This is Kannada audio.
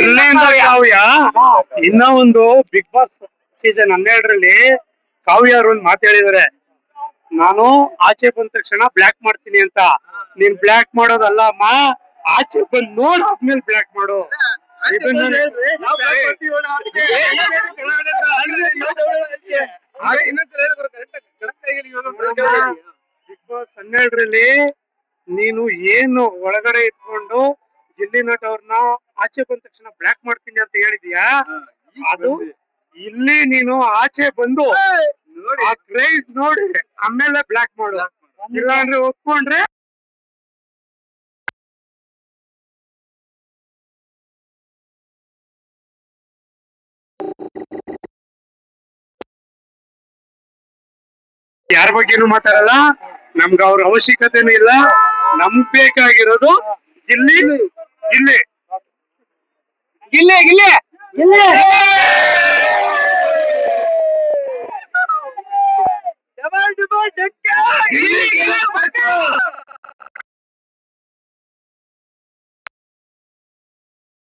ಗಿಲ್ಲಿಯಿಂದ ಕಾವ್ಯ ಇನ್ನ ಒಂದು ಬಿಗ್ ಬಾಸ್ ಸೀಸನ್ 12ರಲ್ಲಿ ಕಾವ್ಯ ಅವ್ರು ಒಂದು ಮಾತು ಹೇಳಿದಾರೆ, ನಾನು ಆಚೆ ಬಂದ ತಕ್ಷಣ ಬ್ಲಾಕ್ ಮಾಡ್ತೀನಿ ಅಂತ. ನೀನ್ ಬ್ಲಾಕ್ ಮಾಡೋದಲ್ಲ ಅಮ್ಮ, ಆಚೆ ಬಂದ್ ನೋಡಾದ್ಮೇಲೆ ಬ್ಲಾಕ್ ಮಾಡು. ಇದನ್ನ ಬಿಗ್ ಬಾಸ್ 12ರಲ್ಲಿ ನೀನು ಏನು ಒಳಗಡೆ ಇಟ್ಕೊಂಡು ಗಿಲ್ಲಿ ನಟ ಅವ್ರನ್ನ ಆಚೆ ಬಂದ ತಕ್ಷಣ ಬ್ಲಾಕ್ ಮಾಡ್ತೀನಿ ಅಂತ ಹೇಳಿದ್ಯಾ, ಅದು ಇಲ್ಲಿ ನೀನು ಆಚೆ ಬಂದು ಆ ಕ್ರೈಸ್ ನೋಡಿ ಆಮೇಲೆ ಬ್ಲಾಕ್ ಮಾಡು. ಇಲ್ಲ ಅಂದ್ರೆ ಒಪ್ಕೊಂಡ್ರೆ ಯಾರ ಬಗ್ಗೆನೂ ಮಾತಾಡಲ್ಲ, ನಮ್ಗ ಅವ್ರ ಅವಶ್ಯಕತೆನೂ ಇಲ್ಲ. ನಮ್ಗ್ ಬೇಕಾಗಿರೋದು ಗಿಲ್ಲಿ ಗಿಲ್ಲಿ ಗಿಲ್ಲಿ ಗಿಲ್ಲಿ ಗಿಲ್ಲಿ ಡಬಲ್ ಡಬಲ್